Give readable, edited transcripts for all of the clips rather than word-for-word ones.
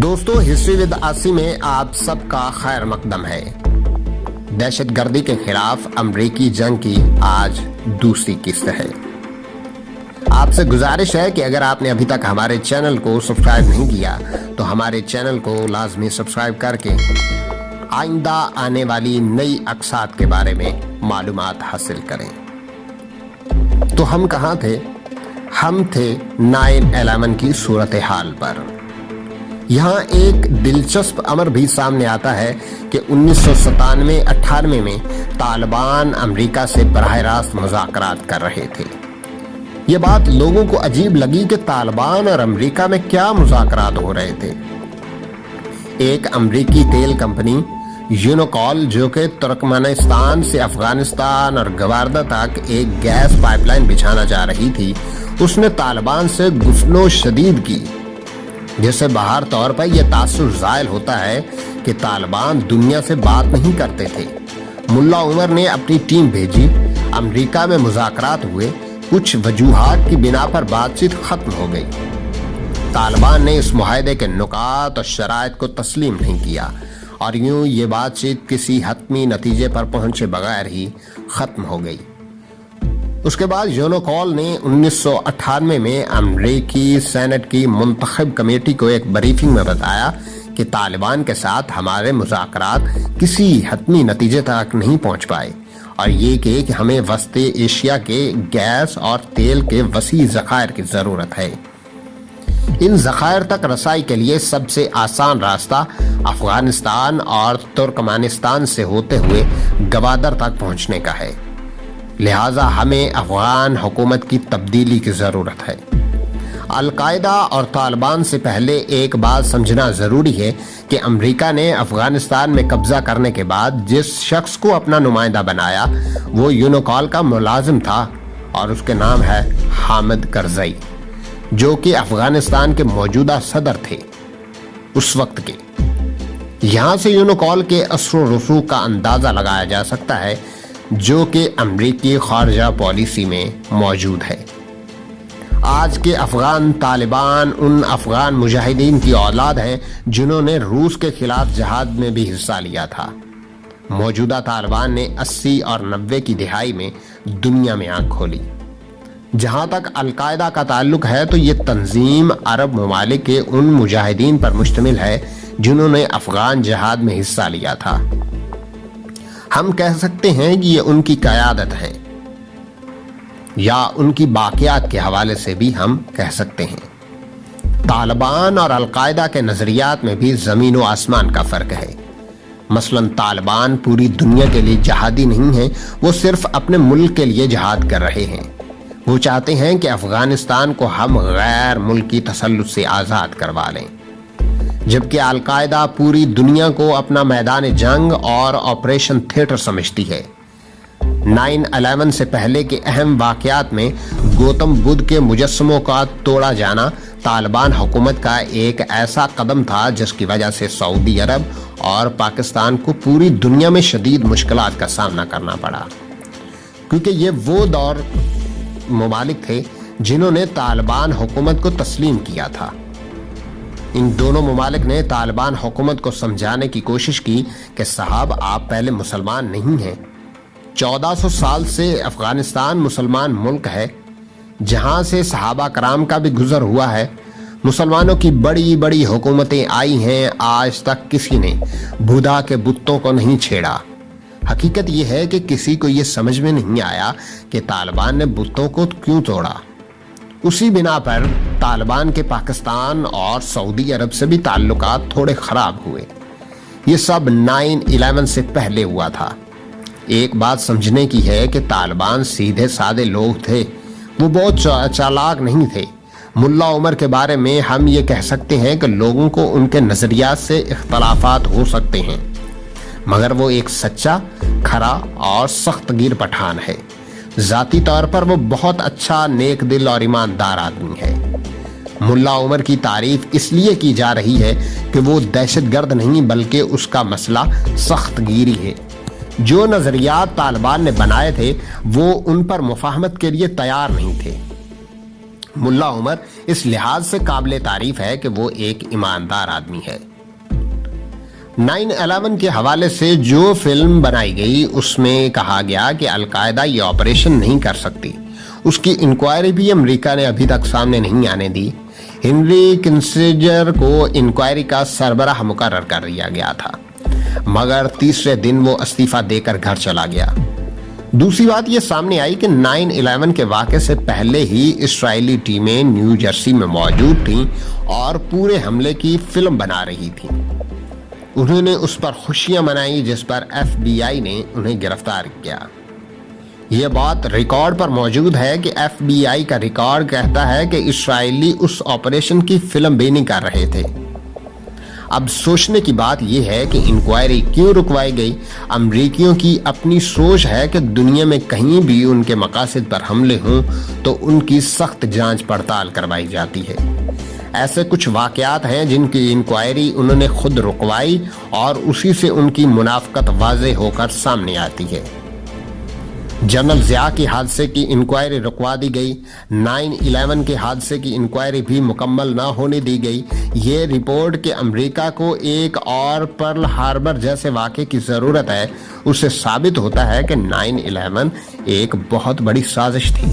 دوستو history with آسی میں آپ سب کا خیر مقدم ہے۔ دہشت گردی کے خلاف امریکی جنگ کی آج دوسری قسط ہے۔ آپ سے گزارش ہے کہ اگر آپ نے ابھی تک ہمارے چینل کو سبسکرائب نہیں کیا تو ہمارے چینل کو لازمی سبسکرائب کر کے آئندہ آنے والی نئی اقساط کے بارے میں معلومات حاصل کریں۔ تو ہم کہاں تھے؟ ہم تھے 9/11 کی صورتحال پر۔ یہاں ایک دلچسپ امر بھی سامنے آتا ہے کہ 1997-98 میں طالبان امریکہ سے براہ راست مذاکرات کر رہے تھے۔ یہ بات لوگوں کو عجیب لگی کہ طالبان اور امریکہ میں کیا مذاکرات ہو رہے تھے۔ ایک امریکی تیل کمپنی یونوکال جو کہ ترکمانستان سے افغانستان اور گواردہ تک ایک گیس پائپ لائن بچھانا چاہ رہی تھی، اس نے طالبان سے گفتگو شدید کی، جس سے باہر طور پر یہ تاثر زائل ہوتا ہے کہ طالبان دنیا سے بات نہیں کرتے تھے۔ ملا عمر نے اپنی ٹیم بھیجی، امریکہ میں مذاکرات ہوئے، کچھ وجوہات کی بنا پر بات چیت ختم ہو گئی۔ طالبان نے اس معاہدے کے نکات اور شرائط کو تسلیم نہیں کیا اور یوں یہ بات چیت کسی حتمی نتیجے پر پہنچے بغیر ہی ختم ہو گئی۔ اس کے بعد یونوکال نے 1998 میں امریکی سینٹ کی منتخب کمیٹی کو ایک بریفنگ میں بتایا کہ طالبان کے ساتھ ہمارے مذاکرات کسی حتمی نتیجے تک نہیں پہنچ پائے اور یہ کہ ہمیں وسط ایشیا کے گیس اور تیل کے وسیع ذخائر کی ضرورت ہے۔ ان ذخائر تک رسائی کے لیے سب سے آسان راستہ افغانستان اور ترکمانستان سے ہوتے ہوئے گوادر تک پہنچنے کا ہے، لہٰذا ہمیں افغان حکومت کی تبدیلی کی ضرورت ہے۔ القاعدہ اور طالبان سے پہلے ایک بات سمجھنا ضروری ہے کہ امریکہ نے افغانستان میں قبضہ کرنے کے بعد جس شخص کو اپنا نمائندہ بنایا وہ یونوکال کا ملازم تھا اور اس کے نام ہے حامد کرزئی، جو کہ افغانستان کے موجودہ صدر تھے اس وقت کے۔ یہاں سے یونوکال کے اثر و رسوخ کا اندازہ لگایا جا سکتا ہے جو کہ امریکی خارجہ پالیسی میں موجود ہے۔ آج کے افغان طالبان ان افغان مجاہدین کی اولاد ہیں جنہوں نے روس کے خلاف جہاد میں بھی حصہ لیا تھا۔ موجودہ طالبان نے 80 اور 90 کی دہائی میں دنیا میں آنکھ کھولی۔ جہاں تک القاعدہ کا تعلق ہے تو یہ تنظیم عرب ممالک کے ان مجاہدین پر مشتمل ہے جنہوں نے افغان جہاد میں حصہ لیا تھا۔ ہم کہہ سکتے ہیں کہ یہ ان کی قیادت ہے، یا ان کی باقیات کے حوالے سے بھی ہم کہہ سکتے ہیں۔ طالبان اور القاعدہ کے نظریات میں بھی زمین و آسمان کا فرق ہے۔ مثلا طالبان پوری دنیا کے لیے جہادی نہیں ہیں، وہ صرف اپنے ملک کے لیے جہاد کر رہے ہیں۔ وہ چاہتے ہیں کہ افغانستان کو ہم غیر ملکی تسلط سے آزاد کروا لیں، جبکہ القاعدہ پوری دنیا کو اپنا میدان جنگ اور آپریشن تھیٹر سمجھتی ہے۔ 9/11 سے پہلے کے اہم واقعات میں گوتم بدھ کے مجسموں کا توڑا جانا طالبان حکومت کا ایک ایسا قدم تھا جس کی وجہ سے سعودی عرب اور پاکستان کو پوری دنیا میں شدید مشکلات کا سامنا کرنا پڑا، کیونکہ یہ وہ دور ممالک تھے جنہوں نے طالبان حکومت کو تسلیم کیا تھا۔ ان دونوں ممالک نے طالبان حکومت کو سمجھانے کی کوشش کی کہ صاحب آپ پہلے مسلمان نہیں ہیں۔ 1400 سال سے افغانستان مسلمان ملک ہے جہاں سے صحابہ کرام کا بھی گزر ہوا ہے۔ مسلمانوں کی بڑی بڑی حکومتیں آئی ہیں، آج تک کسی نے بھودا کے بتوں کو نہیں چھیڑا۔ حقیقت یہ ہے کہ کسی کو یہ سمجھ میں نہیں آیا کہ طالبان نے بتوں کو کیوں توڑا۔ اسی بنا پر طالبان کے پاکستان اور سعودی عرب سے بھی تعلقات تھوڑے خراب ہوئے۔ یہ سب 9/11 سے پہلے ہوا تھا۔ ایک بات سمجھنے کی ہے کہ طالبان سیدھے سادے لوگ تھے، وہ بہت چالاک نہیں تھے۔ ملا عمر کے بارے میں ہم یہ کہہ سکتے ہیں کہ لوگوں کو ان کے نظریات سے اختلافات ہو سکتے ہیں، مگر وہ ایک سچا، کھرا اور سخت گیر پٹھان ہے۔ ذاتی طور پر وہ بہت اچھا، نیک دل اور ایماندار آدمی ہے۔ ملا عمر کی تعریف اس لیے کی جا رہی ہے کہ وہ دہشت گرد نہیں بلکہ اس کا مسئلہ سخت گیری ہے۔ جو نظریات طالبان نے بنائے تھے وہ ان پر مفاہمت کے لیے تیار نہیں تھے۔ ملا عمر اس لحاظ سے قابل تعریف ہے کہ وہ ایک ایماندار آدمی ہے۔ 9/11 کے حوالے سے جو فلم بنائی گئی اس میں کہا گیا کہ القاعدہ یہ آپریشن نہیں کر سکتی، اس کی انکوائری بھی امریکہ نے ابھی تک سامنے نہیں آنے دی۔ ہنری کنسنجر کو انکوائری کا سربراہ مقرر کر دیا گیا تھا، مگر تیسرے دن وہ استعفیٰ دے کر گھر چلا گیا۔ دوسری بات یہ سامنے آئی کہ 9/11 کے واقعے سے پہلے ہی اسرائیلی ٹیمیں نیو جرسی میں موجود تھیں اور پورے حملے کی فلم بنا رہی تھیں۔ انہوں نے اس پر خوشیاں منائی جس پر FBI نے انہیں گرفتار کیا۔ یہ بات ریکارڈ پر موجود ہے کہ FBI کا ریکارڈ کہتا ہے کہ اسرائیلی اس آپریشن کی فلم بھی نہیں کر رہے تھے۔ اب سوچنے کی بات یہ ہے کہ انکوائری کیوں رکوائی گئی؟ امریکیوں کی اپنی سوچ ہے کہ دنیا میں کہیں بھی ان کے مقاصد پر حملے ہوں تو ان کی سخت جانچ پڑتال کروائی جاتی ہے۔ ایسے کچھ واقعات ہیں جن کی انکوائری انہوں نے خود رکوائی اور اسی سے ان کی منافقت واضح ہو کر سامنے آتی ہے۔ جنرل ضیاء کے حادثے کی انکوائری رکوا دی گئی، 9/11 کے حادثے کی انکوائری بھی مکمل نہ ہونے دی گئی۔ یہ رپورٹ کہ امریکہ کو ایک اور پرل ہاربر جیسے واقعے کی ضرورت ہے، اس سے ثابت ہوتا ہے کہ 9/11 ایک بہت بڑی سازش تھی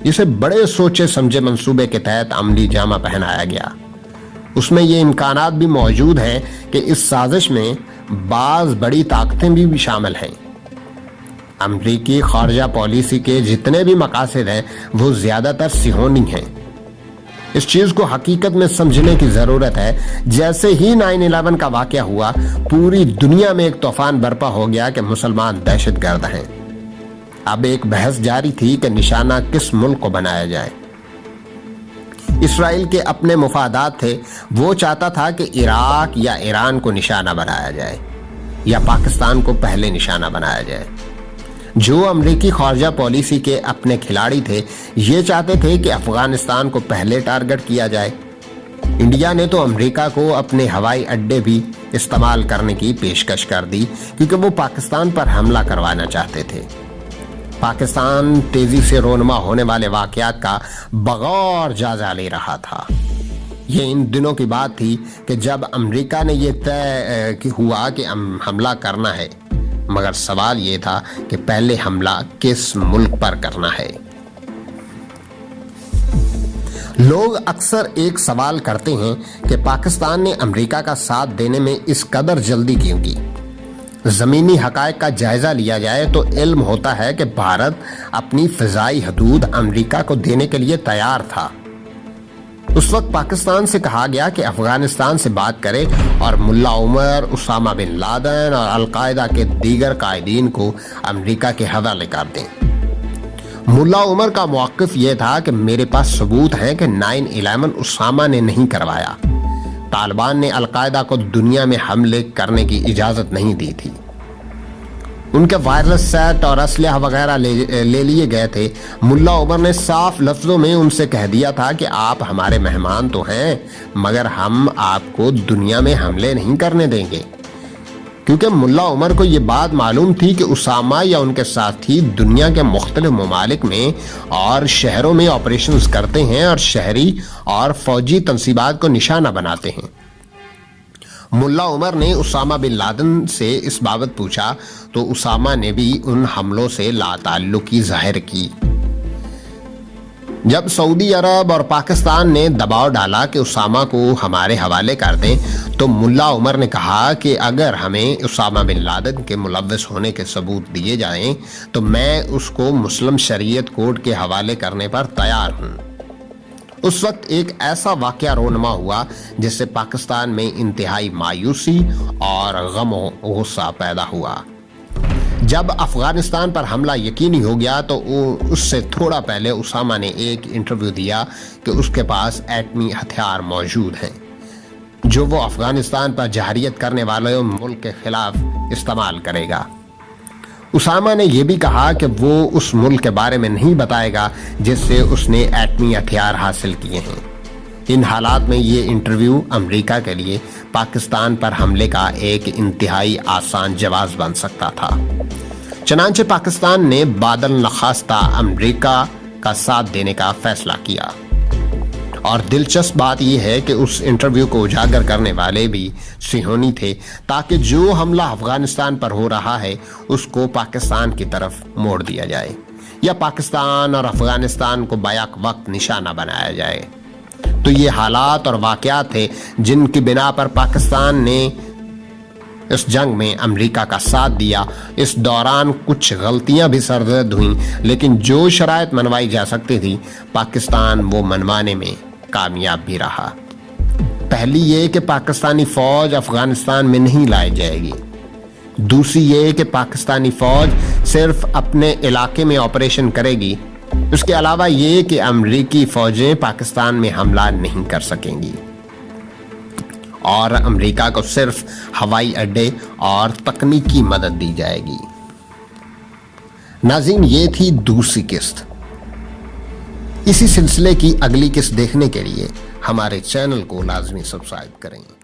جسے بڑے سوچے سمجھے منصوبے کے تحت عملی جامہ پہنایا گیا۔ اس میں یہ امکانات بھی موجود ہیں کہ اس سازش میں بعض بڑی طاقتیں بھی شامل ہیں۔ امریکی خارجہ پالیسی کے جتنے بھی مقاصد ہیں وہ زیادہ تر صہیونی ہیں۔ اس چیز کو حقیقت میں سمجھنے کی ضرورت ہے۔ جیسے ہی 9/11 کا واقعہ ہوا، پوری دنیا میں ایک طوفان برپا ہو گیا کہ مسلمان دہشت گرد ہیں۔ اب ایک بحث جاری تھی کہ نشانہ کس ملک کو بنایا جائے۔ اسرائیل کے اپنے مفادات تھے، وہ چاہتا تھا کہ عراق یا ایران کو نشانہ بنایا جائے یا پاکستان کو پہلے نشانہ بنایا جائے۔ جو امریکی خارجہ پالیسی کے اپنے کھلاڑی تھے یہ چاہتے تھے کہ افغانستان کو پہلے ٹارگٹ کیا جائے۔ انڈیا نے تو امریکہ کو اپنے ہوائی اڈے بھی استعمال کرنے کی پیشکش کر دی کیونکہ وہ پاکستان پر حملہ کروانا چاہتے تھے۔ پاکستان تیزی سے رونما ہونے والے واقعات کا بغور جائزہ لے رہا تھا۔ یہ ان دنوں کی بات تھی کہ جب امریکہ نے یہ طے ہوا کہ حملہ کرنا ہے، مگر سوال یہ تھا کہ پہلے حملہ کس ملک پر کرنا ہے۔ لوگ اکثر ایک سوال کرتے ہیں کہ پاکستان نے امریکہ کا ساتھ دینے میں اس قدر جلدی کیوں کی؟ زمینی حقائق کا جائزہ لیا جائے تو علم ہوتا ہے کہ بھارت اپنی فضائی حدود امریکہ کو دینے کے لیے تیار تھا۔ اس وقت پاکستان سے کہا گیا کہ افغانستان سے بات کرے اور ملا عمر، اسامہ بن لادن اور القاعدہ کے دیگر قائدین کو امریکہ کے حوالے کر دیں۔ ملا عمر کا موقف یہ تھا کہ میرے پاس ثبوت ہے کہ 9/11 اسامہ نے نہیں کروایا۔ طالبان نے القاعدہ کو دنیا میں حملے کرنے کی اجازت نہیں دی تھی۔ ان کے وائرلیس سیٹ اور اسلحہ وغیرہ لے لیے گئے تھے۔ ملا عمر نے صاف لفظوں میں ان سے کہہ دیا تھا کہ آپ ہمارے مہمان تو ہیں مگر ہم آپ کو دنیا میں حملے نہیں کرنے دیں گے، کیونکہ ملا عمر کو یہ بات معلوم تھی کہ اسامہ یا ان کے ساتھی دنیا کے مختلف ممالک میں اور شہروں میں آپریشنز کرتے ہیں اور شہری اور فوجی تنصیبات کو نشانہ بناتے ہیں۔ ملا عمر نے اسامہ بن لادن سے اس بابت پوچھا تو اسامہ نے بھی ان حملوں سے لا تعلقی ظاہر کی۔ جب سعودی عرب اور پاکستان نے دباؤ ڈالا کہ اسامہ کو ہمارے حوالے کر دیں تو ملا عمر نے کہا کہ اگر ہمیں اسامہ بن لادن کے ملوث ہونے کے ثبوت دیے جائیں تو میں اس کو مسلم شریعت کوڈ کے حوالے کرنے پر تیار ہوں۔ اس وقت ایک ایسا واقعہ رونما ہوا جس سے پاکستان میں انتہائی مایوسی اور غم و غصہ پیدا ہوا۔ جب افغانستان پر حملہ یقینی ہو گیا تو اس سے تھوڑا پہلے اسامہ نے ایک انٹرویو دیا کہ اس کے پاس ایٹمی ہتھیار موجود ہیں جو وہ افغانستان پر جارحیت کرنے والے ملک کے خلاف استعمال کرے گا۔ اسامہ نے یہ بھی کہا کہ وہ اس ملک کے بارے میں نہیں بتائے گا جس سے اس نے ایٹمی ہتھیار حاصل کیے ہیں۔ ان حالات میں یہ انٹرویو امریکہ کے لیے پاکستان پر حملے کا ایک انتہائی آسان جواز بن سکتا تھا۔ چنانچہ پاکستان نے بعد النخواستہ امریکہ کا ساتھ دینے کا فیصلہ کیا۔ اور دلچسپ بات یہ ہے کہ اس انٹرویو کو اجاگر کرنے والے بھی صہیونی تھے تاکہ جو حملہ افغانستان پر ہو رہا ہے اس کو پاکستان کی طرف موڑ دیا جائے یا پاکستان اور افغانستان کو بیک وقت نشانہ بنایا جائے۔ تو یہ حالات اور واقعات تھے جن کی بنا پر پاکستان نے اس جنگ میں امریکہ کا ساتھ دیا۔ اس دوران کچھ غلطیاں بھی سرزد ہوئیں، لیکن جو شرائط منوائی جا سکتی تھی پاکستان وہ منوانے میں کامیاب بھی رہا۔ پہلی یہ کہ پاکستانی فوج افغانستان میں نہیں لائی جائے گی۔ دوسری یہ کہ پاکستانی فوج صرف اپنے علاقے میں آپریشن کرے گی۔ اس کے علاوہ یہ کہ امریکی فوجیں پاکستان میں حملہ نہیں کر سکیں گی اور امریکہ کو صرف ہوائی اڈے اور تکنیکی مدد دی جائے گی۔ ناظرین، یہ تھی دوسری قسط۔ اسی سلسلے کی اگلی قسط دیکھنے کے لیے ہمارے چینل کو لازمی سبسکرائب کریں۔